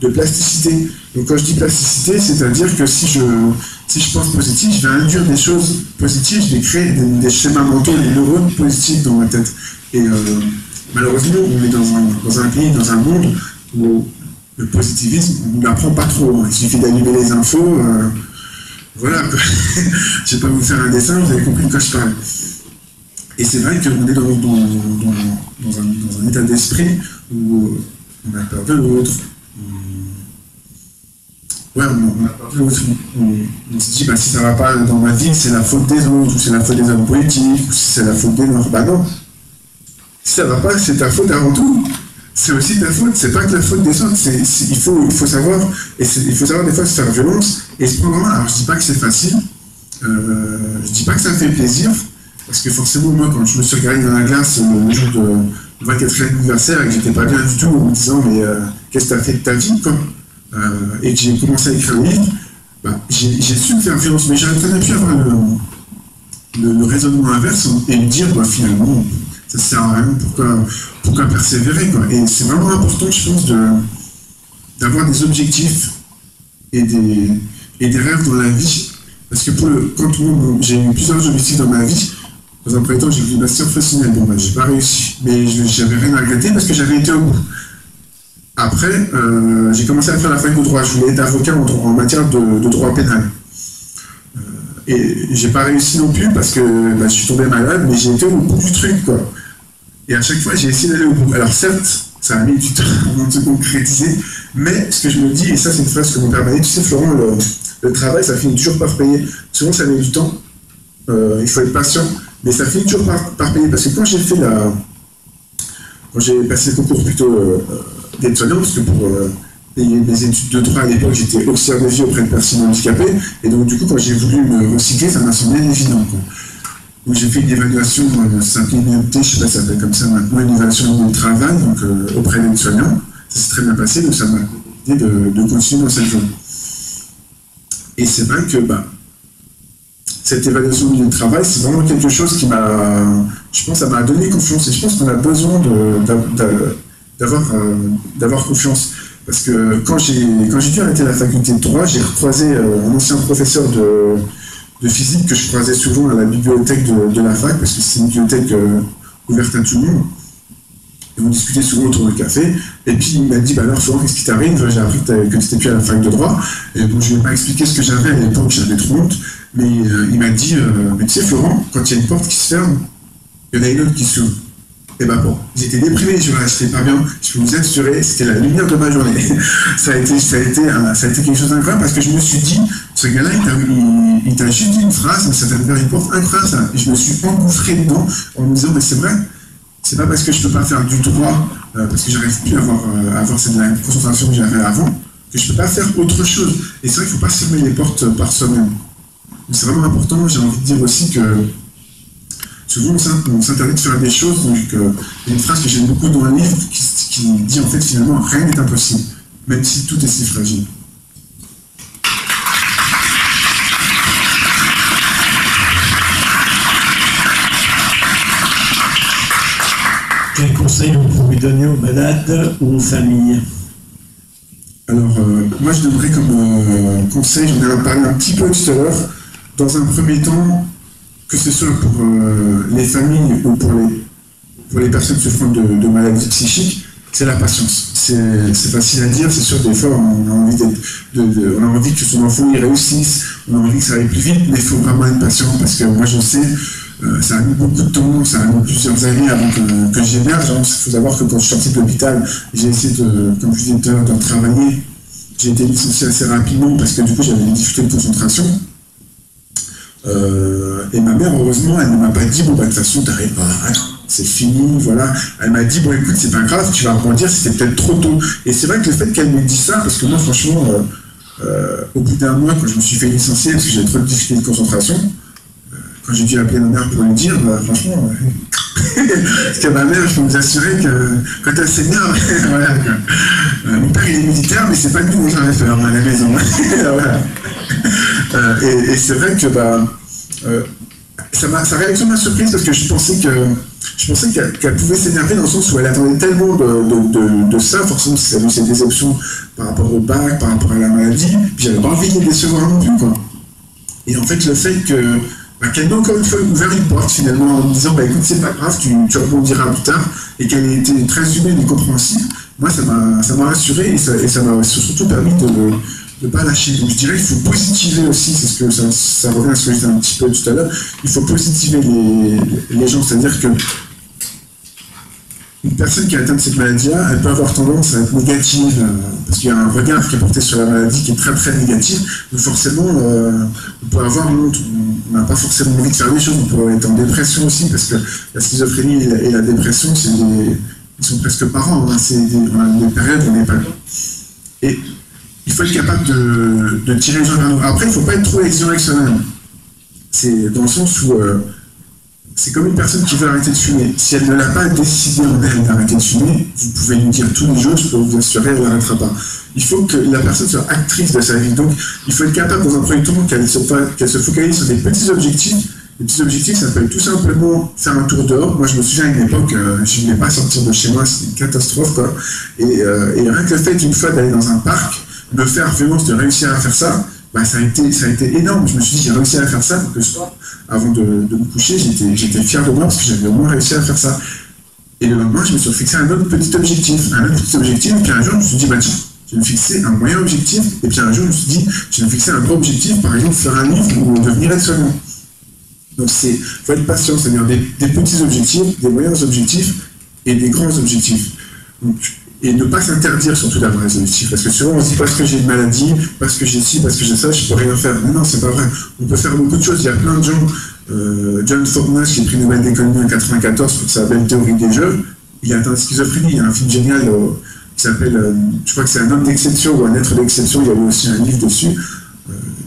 de plasticité. Donc quand je dis plasticité, c'est-à-dire que si je pense positif, je vais induire des choses positives, je vais créer des schémas mentaux, des neurones positifs dans ma tête. Et malheureusement, on est dans un pays, dans un monde où le positivisme, on ne l'apprend pas trop. Il suffit d'allumer les infos, voilà. Je ne vais pas vous faire un dessin, vous avez compris de quoi je parle. Et c'est vrai qu'on est dans un état d'esprit où on a peur de l'autre. On a peur de l'autre. On se dit, si ça ne va pas dans ma vie, c'est la faute des autres, ou c'est la faute des hommes politiques, ou c'est la faute des Noirs. Non. Si ça ne va pas, c'est ta faute avant tout. C'est aussi ta faute, c'est pas que la faute des autres. Il faut savoir, et il faut savoir des fois se faire violence et se prendre en main. Alors je dis pas que c'est facile, je dis pas que ça fait plaisir, parce que forcément moi quand je me suis regardé dans la glace le jour de 24e anniversaire et que j'étais pas bien du tout en me disant mais qu'est-ce que tu as fait de ta vie, quoi, et que j'ai commencé à écrire un livre, j'ai su me faire violence, mais j'arrêtais même plus à avoir le raisonnement inverse et me dire, bah, finalement, ça sert à rien, pourquoi persévérer, quoi. Et c'est vraiment important, je pense, d'avoir des objectifs et des rêves dans la vie. Parce que j'ai eu plusieurs objectifs dans ma vie. Dans un premier temps, j'ai fait une master professionnelle. Bon, bah, j'ai pas réussi. Mais j'avais rien à regretter parce que j'avais été au bout. Après, j'ai commencé à faire la fac de droit. Je voulais être avocat en matière de droit pénal. Et j'ai pas réussi non plus parce que bah, je suis tombé malade, mais j'ai été au bout du truc, quoi. Et à chaque fois, j'ai essayé d'aller au bout. Alors certes, ça a mis du temps avant de se concrétiser, mais ce que je me dis, et ça c'est une phrase que mon père m'a dit, tu sais Florent, le travail, ça finit toujours par payer. Souvent, ça met du temps, il faut être patient, mais ça finit toujours par payer. Parce que quand j'ai passé le concours plutôt d'aide-soignant, parce que pour payer mes études de droit à l'époque, j'étais auxiliaire de vie auprès de personnes handicapées, et donc du coup, quand j'ai voulu me recycler, ça m'a semblé évident, quoi. Donc j'ai fait une évaluation simplifiée, je ne sais pas si ça s'appelle comme ça maintenant, une évaluation de travail donc, auprès d'aide-soignants. Ça s'est très bien passé, donc ça m'a aidé de continuer dans cette voie. Et c'est vrai que cette évaluation du travail, c'est vraiment quelque chose qui je pense, ça m'a donné confiance. Et je pense qu'on a besoin d'avoir confiance. Parce que quand j'ai dû arrêter la faculté de droit, j'ai recroisé un ancien professeur de physique que je croisais souvent à la bibliothèque de la fac, parce que c'est une bibliothèque ouverte à tout le monde. Et on discutait souvent autour du café. Et puis il m'a dit, bah alors Florent, qu'est-ce qui t'arrive? J'ai appris que tu n'étais plus à la fac de droit. Et bon, je ne vais pas expliquer ce que j'avais à l'époque, j'avais trop honte. Mais il m'a dit, mais tu sais Florent, quand il y a une porte qui se ferme, il y en a une autre qui s'ouvre. Et bah bon, j'étais déprimé, j'étais pas bien, je peux vous assurer, c'était la lumière de ma journée. ça a été quelque chose d'incroyable parce que je me suis dit, ce gars-là, il t'a juste dit une phrase, mais ça t'a ouvert une porte incroyable, ça. Et je me suis engouffré dedans en me disant, mais c'est vrai, c'est pas parce que je peux pas faire du droit, parce que j'arrive plus à avoir cette concentration que j'avais avant, que je peux pas faire autre chose. Et c'est vrai qu'il faut pas se fermer les portes par soi-même. C'est vraiment important, j'ai envie de dire aussi que souvent, on s'interdit de faire des choses. Donc, il y a une phrase que j'aime beaucoup dans un livre qui dit en fait finalement rien n'est impossible, même si tout est si fragile. Quel conseil vous pouvez donner aux malades ou aux familles? Alors, moi je donnerais comme conseil, j'en ai parlé un petit peu tout à l'heure, dans un premier temps, que ce soit pour les familles ou pour les personnes souffrant de maladies psychiques, c'est la patience. C'est facile à dire, c'est sûr, des fois on a envie que son enfant y réussisse, on a envie que ça aille plus vite, mais il faut vraiment être patient parce que moi je sais, ça a mis beaucoup de temps, ça a mis plusieurs années avant que j'émerge. Il faut savoir que quand je suis sorti de l'hôpital, j'ai essayé comme je disais tout à l'heure, de travailler. J'ai été licencié assez rapidement parce que du coup j'avais des difficultés de concentration. Et ma mère, heureusement, elle ne m'a pas dit, bon, bah, de toute façon, t'arrives pas, c'est fini, voilà. Elle m'a dit, bon, écoute, c'est pas grave, tu vas rebondir, c'était peut-être trop tôt. Et c'est vrai que le fait qu'elle me dise ça, parce que moi, franchement, au bout d'un mois, quand je me suis fait licencier, parce que j'avais trop de difficultés de concentration, quand j'ai dû appeler ma mère pour lui dire, bah, franchement, parce que ma mère, je peux vous assurer que quand elle s'énerve, voilà, mon père, il est militaire, mais c'est pas du tout mon j'avais peur à la maison. Voilà. Et c'est vrai que sa réaction m'a surprise parce que je pensais qu'elle pouvait s'énerver dans le sens où elle attendait tellement de ça, forcément si ça a eu ses déceptions par rapport au bac, par rapport à la maladie, puis j'avais pas envie de les décevoir non plus, quoi. Et en fait le fait qu'elle m'a encore une fois ouvert une porte finalement en me disant écoute c'est pas grave, tu rebondiras plus tard, et qu'elle ait été très humaine et compréhensive, moi ça m'a rassuré et ça m'a surtout permis de ne pas lâcher. Donc je dirais qu'il faut positiver aussi, c'est ce que ça revient à ce que je disais un petit peu tout à l'heure, il faut positiver les gens, c'est-à-dire que une personne qui est atteinte de cette maladie-là, elle peut avoir tendance à être négative, parce qu'il y a un regard qui est porté sur la maladie qui est très très négatif, donc forcément on peut avoir honte, on n'a pas forcément envie de faire des choses, on peut être en dépression aussi, parce que la schizophrénie et la dépression, ils sont presque parents, on a des périodes où on n'est pas bien. Et il faut être capable de tirer les gens vers nous. Après, il ne faut pas être trop exigeant avec soi-même. C'est dans le sens où c'est comme une personne qui veut arrêter de fumer. Si elle ne l'a pas décidé en elle d'arrêter de fumer, vous pouvez lui dire tous les jours, je peux vous assurer, elle n'arrêtera pas. Il faut que la personne soit actrice de sa vie. Donc, il faut être capable, dans un premier temps, qu'elle se focalise sur des petits objectifs Les petits objectifs, ça peut être tout simplement faire un tour dehors. Moi, je me souviens à une époque, je ne voulais pas sortir de chez moi, c'était une catastrophe, quoi. Et rien que le fait une fois d'aller dans un parc, de faire violence, de réussir à faire ça, bah, ça a été énorme. Je me suis dit, j'ai réussi à faire ça, donc le soir, avant de me coucher, j'étais fier de moi parce que j'avais au moins réussi à faire ça. Et le lendemain, je me suis fixé un autre petit objectif, puis un jour, je me suis dit, bah tiens, je vais me fixer un moyen objectif, et puis un jour, je me suis dit, je vais me fixer un gros objectif, par exemple, faire un livre ou devenir aide-soignant. Donc, il faut être patient, c'est-à-dire des petits objectifs, des moyens objectifs et des grands objectifs. Donc, et ne pas s'interdire surtout d'avoir des objectifs, parce que souvent on se dit parce que j'ai une maladie, parce que j'ai ci, parce que j'ai ça, je peux rien faire. Mais non, c'est pas vrai. On peut faire beaucoup de choses. Il y a plein de gens. John Fornas, qui a pris le Nobel d'économie en 1994 pour sa belle théorie des jeux, il a atteint la schizophrénie. Il y a un film génial qui s'appelle, je crois que c'est Un homme d'exception ou Un être d'exception. Il y a eu aussi un livre dessus.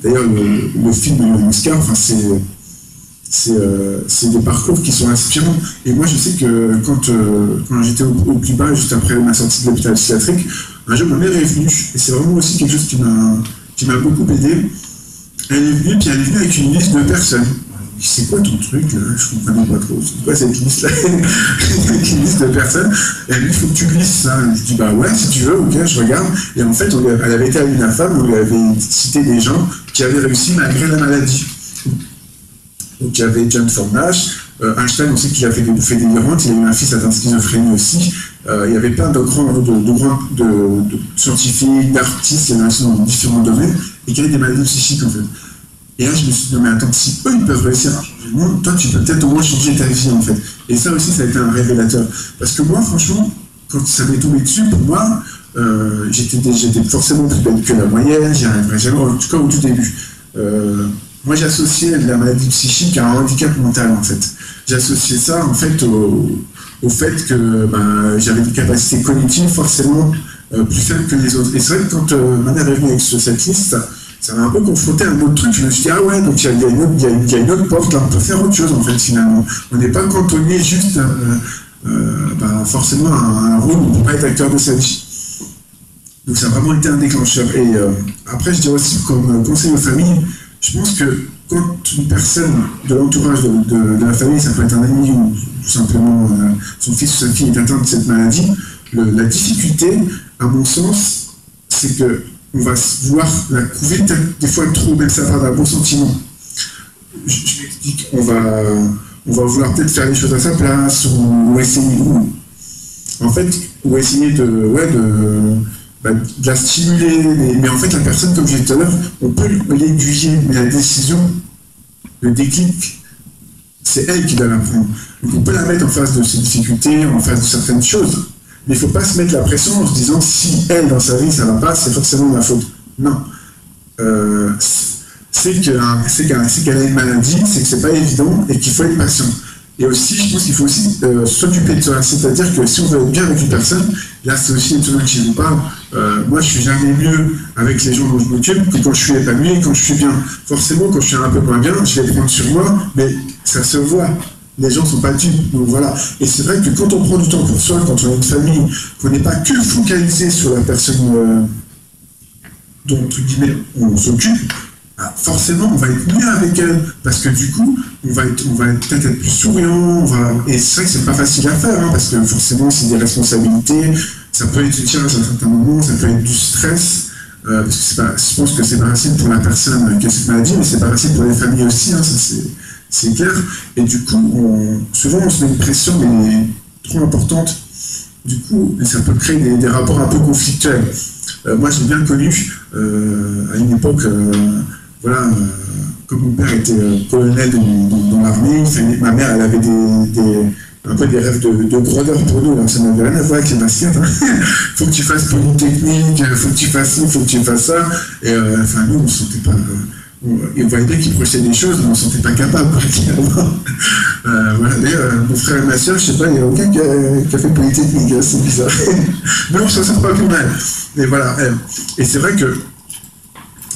D'ailleurs, le film de l'Oscar, enfin, c'est des parcours qui sont inspirants. Et moi, je sais que quand j'étais au plus bas, juste après ma sortie de l'hôpital psychiatrique, un jour, ma mère est venue. Et c'est vraiment aussi quelque chose qui m'a beaucoup aidé. Elle est venue, puis elle est venue avec une liste de personnes. C'est quoi ton truc là? Je ne comprenais pas trop. C'est quoi cette liste-là? Avec une liste de personnes. Et elle me dit, il faut que tu glisses ça. Je dis, bah ouais, si tu veux, ok, je regarde. Et en fait, elle avait été à l'UNAFAM, on lui avait cité des gens qui avaient réussi malgré la maladie. Donc il y avait John Fornas, Einstein, on sait qu'il a fait des bouffées délirantes, il a eu un fils atteint de schizophrénie aussi. Il y avait plein de grands de scientifiques, d'artistes, il y en a aussi dans différents domaines, et qui avaient des maladies psychiques en fait. Et là je me suis dit, non mais attends, si eux ils peuvent réussir à changer le monde, toi tu peux peut-être au moins changer ta vie en fait. Et ça aussi, ça a été un révélateur. Parce que moi, franchement, quand ça m'est tombé dessus, pour moi, j'étais forcément plus belle que la moyenne, j'y arriverais jamais, en tout cas au tout début. Moi, j'associais la maladie psychique à un handicap mental, en fait. J'associais ça, en fait, au fait que j'avais des capacités cognitives forcément plus faibles que les autres. Et c'est vrai que quand ma mère est venue avec cette liste, ça m'a un peu confronté à un autre truc. Je me suis dit, ah ouais, donc il y a une autre porte, là, on peut faire autre chose, en fait, finalement. On n'est pas cantonné juste forcément à un rôle où on ne peut pas être acteur de sa vie. Donc ça a vraiment été un déclencheur. Et après, je dirais aussi, comme conseil aux familles, je pense que quand une personne de l'entourage de la famille, ça peut être un ami ou tout simplement son fils ou sa fille est atteint de cette maladie, la difficulté, à mon sens, c'est qu'on va vouloir la couver des fois trop, même ça part d'un bon sentiment. Je m'explique, on va vouloir peut-être faire les choses à sa place ou essayer, ou essayer de la stimuler, mais en fait la personne, comme je disais tout à l'heure, on peut l'aiguiller, mais la décision, le déclic, c'est elle qui doit la prendre. Donc on peut la mettre en face de ses difficultés, en face de certaines choses, mais il ne faut pas se mettre la pression en se disant si elle, dans sa vie, ça ne va pas, c'est forcément ma faute. Non. C'est qu'elle a une maladie, c'est que c'est pas évident et qu'il faut être patient. Et aussi, je pense qu'il faut aussi s'occuper de soi. C'est-à-dire que si on veut être bien avec une personne, là c'est aussi étonnant qui vous parle, moi je suis jamais mieux avec les gens dont je m'occupe que quand je suis épanoui, quand je suis bien. Forcément, quand je suis un peu moins bien, je vais prendre sur moi, mais ça se voit. Les gens ne sont pas dupes, donc voilà. Et c'est vrai que quand on prend du temps pour soi, quand on a une famille, qu'on n'est pas que focalisé sur la personne dont, entre guillemets, on s'occupe, forcément, on va être mieux avec elle, parce que du coup, on va peut-être être plus souriant, et c'est vrai que c'est pas facile à faire, parce que forcément, c'est des responsabilités, ça peut être utile à certains moments, ça peut être du stress, parce que je pense que c'est pas facile pour la personne qui a cette maladie, mais c'est pas facile pour les familles aussi, ça c'est clair, et du coup, souvent on se met une pression, mais trop importante, du coup, ça peut créer des rapports un peu conflictuels. Moi, j'ai bien connu, à une époque, comme mon père était colonel dans l'armée, ma mère, elle avait un peu des rêves de grandeur pour nous, alors ça n'avait rien à voir avec les baskets. Faut que tu fasses polytechnique, faut que tu fasses ci, faut que tu fasses ça. Et nous, on ne se sentait pas. Et on voyait bien qu'ils projetaient des choses, mais on ne se sentait pas capable, finalement. D'ailleurs, mon frère et ma soeur, je ne sais pas, il n'y a aucun qui a fait polytechnique, c'est bizarre. Mais on ne s'en sort pas plus mal. Mais voilà. Et c'est vrai que.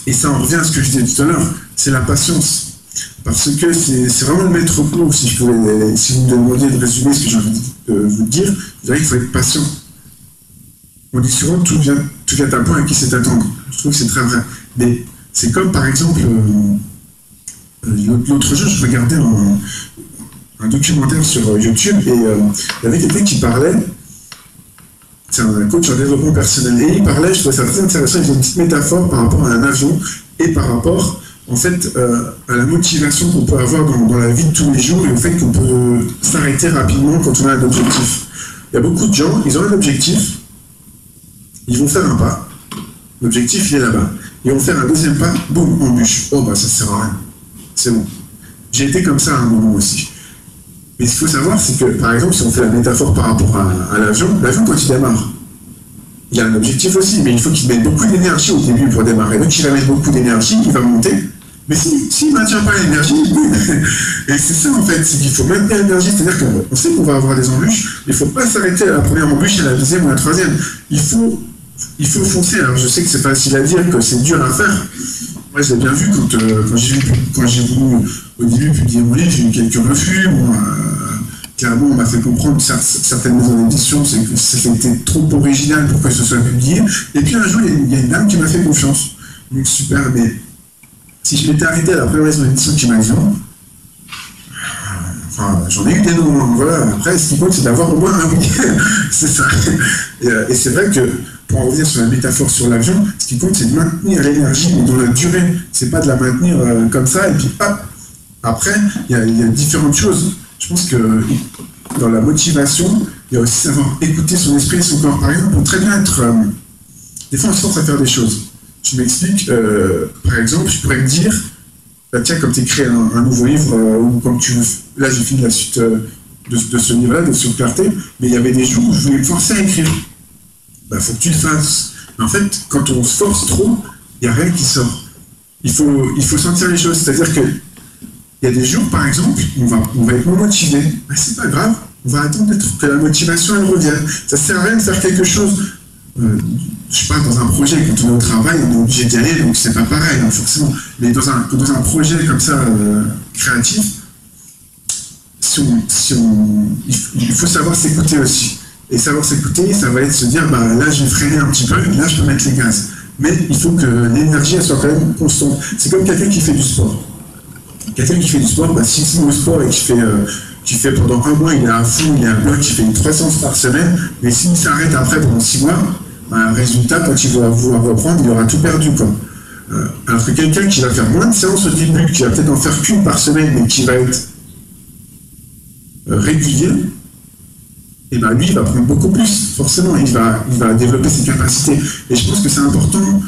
Et ça en revient à ce que je disais tout à l'heure, c'est la patience. Parce que c'est vraiment le maître mot. Si vous me demandiez de résumer ce que j'ai envie de vous dire, je dirais qu'il faut être patient. On dit souvent tout vient d'un point à qui c'est attendre. Je trouve que c'est très vrai. Mais c'est comme par exemple, L'autre jour, je regardais un documentaire sur YouTube et il y avait quelqu'un qui parlait, c'est un coach en développement personnel, et il parlait, je trouvais ça très intéressant, il faisait une petite métaphore par rapport à un avion et par rapport en fait à la motivation qu'on peut avoir dans la vie de tous les jours et au fait qu'on peut s'arrêter rapidement quand on a un objectif. Il y a beaucoup de gens, ils ont un objectif, ils vont faire un pas, l'objectif il est là-bas, ils vont faire un deuxième pas, boum, embûche, oh bah ça sert à rien, c'est bon. J'ai été comme ça à un moment aussi. Mais ce qu'il faut savoir, c'est que, par exemple, si on fait la métaphore par rapport à l'avion, quand il démarre, il a un objectif aussi, mais il faut qu'il mette beaucoup d'énergie au début pour démarrer. Donc il va mettre beaucoup d'énergie, il va monter, mais s'il ne maintient pas l'énergie, et c'est ça en fait, c'est qu'il faut maintenir l'énergie, c'est-à-dire qu'on sait qu'on va avoir des embûches, mais il ne faut pas s'arrêter à la première embûche, à la deuxième ou à la troisième. Il faut foncer. Alors je sais que c'est facile à dire, que c'est dur à faire. Moi je l'ai bien vu quand j'ai voulu au début publier mon livre, j'ai eu quelques refus. Clairement, on m'a fait comprendre que certaines maisons d'édition, c'est que c'était trop original pour que ce soit publié. Et puis un jour, il y a une dame qui m'a fait confiance. Donc super, mais si je m'étais arrêté à la première maison d'édition qui m'a dit non, enfin, j'en ai eu des noms. Voilà. Après, ce qui compte, c'est d'avoir au moins un oui. C'est ça. Et c'est vrai que, pour en revenir sur la métaphore sur l'avion, ce qui compte, c'est de maintenir l'énergie dans la durée. C'est pas de la maintenir comme ça, et puis hop. Après, il y a différentes choses. Je pense que dans la motivation, il y a aussi savoir écouter son esprit et son corps. Par exemple, pour très bien être... des fois, on se force à faire des choses. Je m'explique. Par exemple, je pourrais me dire, bah, tiens, comme tu écris un nouveau livre, ou comme tu... Là, j'ai fini la suite de ce livre-là, de Sur Clarté, mais il y avait des jours où je voulais me forcer à écrire. Bah, faut que tu le fasses. Mais en fait, quand on se force trop, il n'y a rien qui sort. Il faut sentir les choses. C'est-à-dire que il y a des jours, par exemple, on va être moins motivé. Ben, c'est pas grave, on va attendre que la motivation elle revienne. Ça sert à rien de faire quelque chose. Je sais pas, dans un projet, quand on est au travail, on est obligé d'y aller, donc c'est pas pareil, hein, forcément. Mais dans un projet comme ça, créatif, il faut savoir s'écouter aussi. Et savoir s'écouter, ça va être se dire, bah, là je vais freiner un petit peu, là je peux mettre les gaz. Mais il faut que l'énergie elle soit quand même constante. C'est comme quelqu'un qui fait du sport. Quelqu'un qui fait du sport, bah, s'il se met au sport et qui fait pendant un mois, il est à fond, il est à bloc, il fait une 3 séances par semaine, mais s'il s'arrête après pendant 6 mois, bah, résultat, quand il va vouloir reprendre, il aura tout perdu, quoi. Alors que quelqu'un qui va faire moins de séances au début, qui va peut-être en faire qu'une par semaine, mais qui va être régulier, et ben lui, il va prendre beaucoup plus, forcément, il va développer ses capacités. Et je pense que c'est important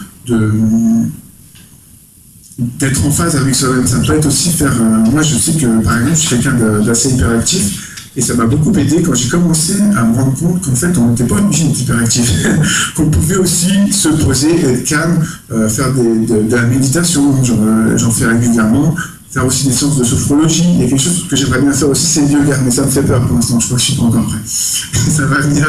d'être en phase avec soi-même. Ça peut être aussi faire... moi, je sais que, par exemple, je suis quelqu'un d'assez hyperactif, et ça m'a beaucoup aidé quand j'ai commencé à me rendre compte qu'en fait, on n'était pas obligé d'être hyperactif. Qu'on pouvait aussi se poser, être calme, faire de la méditation, j'en fais régulièrement, faire aussi des séances de sophrologie. Il y a quelque chose que j'aimerais bien faire aussi, c'est le yoga, mais ça me fait peur pour l'instant, je crois que je suis pas encore prêt. Ça va venir.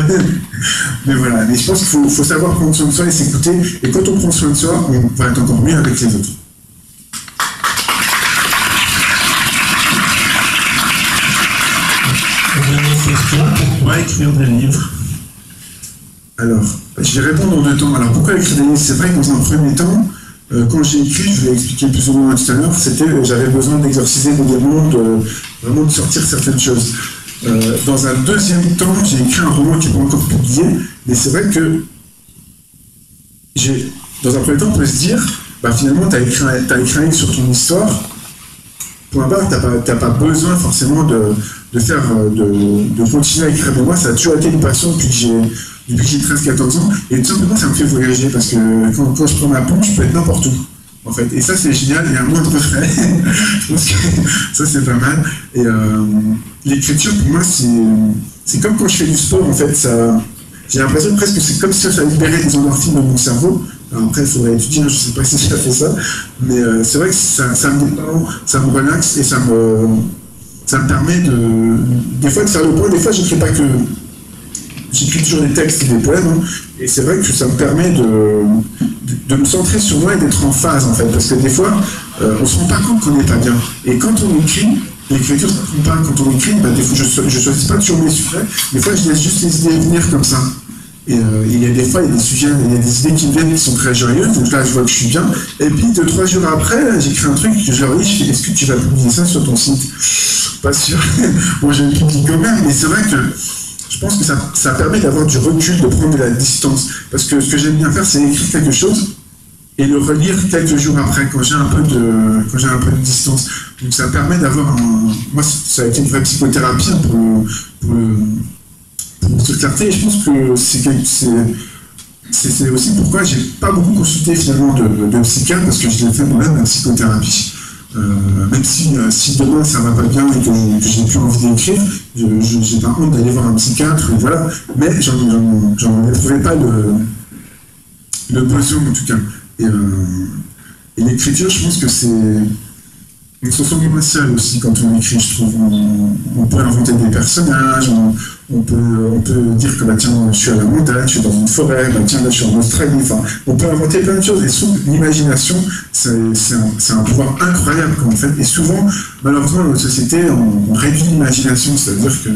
Mais voilà, mais je pense qu'il faut savoir prendre soin de soi et s'écouter, et quand on prend soin de soi, on va être encore mieux avec les autres. Pourquoi écrire des livres? Alors, je vais répondre en 2 temps. Alors, pourquoi écrire des livres? C'est vrai que dans un premier temps, quand j'ai écrit, je vais expliquer plus ou moins tout à l'heure, c'était que j'avais besoin d'exorciser mon démon, vraiment de sortir certaines choses. Dans un deuxième temps, j'ai écrit un roman qui n'est pas encore publié, mais c'est vrai que dans un premier temps, on peut se dire, bah, finalement, tu as écrit un livre sur ton histoire, point barre, t'as pas besoin forcément de continuer à écrire. Pour moi, ça a toujours été une passion depuis que j'ai 13-14 ans, et tout simplement, ça me fait voyager, parce que quand je prends ma plume, je peux être n'importe où, en fait. Et ça, c'est génial, il y a un moindre frais. Je pense que ça, c'est pas mal. Et l'écriture, pour moi, c'est comme quand je fais du sport, en fait. J'ai l'impression presque que c'est comme si ça libérait des endorphines dans mon cerveau. Alors après, il faudrait étudier, je ne sais pas si ça fait ça, mais c'est vrai que ça me détend, ça me relaxe, et ça me permet des fois de faire le point. Des fois, j'écris pas que... J'écris toujours des textes et des poèmes, hein, et c'est vrai que ça me permet de me centrer sur moi et d'être en phase, en fait, parce que des fois, on se rend pas compte qu'on n'est pas bien. Et quand on écrit, l'écriture, ça ne prend pas. Quand on écrit, bah, des fois, je choisis pas toujours mes sujets, des fois, je laisse juste les idées venir comme ça. Et il y a des fois, il y a des sujets, il y a des idées qui me viennent qui sont très joyeuses, donc là je vois que je suis bien. Et puis 2-3 jours après, j'écris un truc, je leur dis, est-ce que tu vas publier ça sur ton site? Pas sûr. Bon, je le publie quand même, mais c'est vrai que je pense que ça permet d'avoir du recul, de prendre de la distance. Parce que ce que j'aime bien faire, c'est écrire quelque chose et le relire quelques jours après, quand j'ai un peu de distance. Donc ça permet d'avoir un... Moi, ça a été une vraie psychothérapie pour toute clarté, et je pense que c'est aussi pourquoi j'ai pas beaucoup consulté finalement de psychiatre, parce que je l'ai fait moi-même en psychothérapie. Même si demain ça va pas bien et que je n'ai plus envie d'écrire, j'ai pas honte d'aller voir un psychiatre, voilà. Mais j'en éprouvais pas le besoin en tout cas. Et l'écriture, je pense que c'est... On se sent moins seul aussi quand on écrit, je trouve. On peut inventer des personnages, on peut dire que bah, tiens, je suis à la montagne, je suis dans une forêt, bah, tiens, là, je suis en Australie. Enfin, on peut inventer plein de choses. Et souvent, l'imagination, c'est un pouvoir incroyable, quoi, en fait. Et souvent, malheureusement, dans notre société, on réduit l'imagination. C'est-à-dire que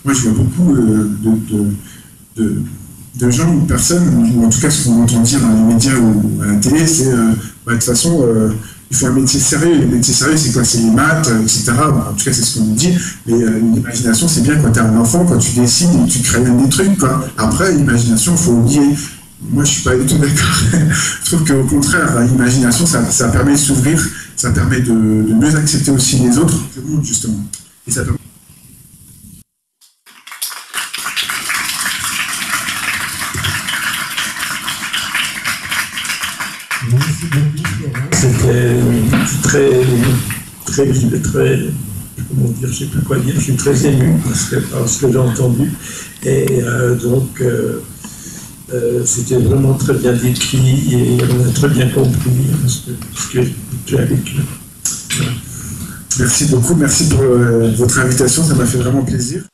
moi, je vois beaucoup de gens ou de personnes, ou en tout cas ce qu'on entend dire dans les médias ou à la télé, c'est bah, de toute façon, il faut un métier sérieux. Les métiers sérieux, c'est quoi? C'est les maths, etc. Bon, en tout cas, c'est ce qu'on nous dit. Mais l'imagination, c'est bien quand tu es un enfant, quand tu décides et tu crées des trucs, quoi. Après, l'imagination, il faut oublier. Moi, je suis pas du tout d'accord. Je trouve qu'au contraire, l'imagination, ça permet de s'ouvrir, ça permet de mieux accepter aussi les autres, le monde, justement. Et ça permet... C'était très, comment dire, je ne sais plus quoi dire, je suis très ému par ce que j'ai entendu. Et donc, c'était vraiment très bien décrit et on a très bien compris ce que tu as vécu. Voilà. Merci beaucoup, merci pour votre invitation, ça m'a fait vraiment plaisir.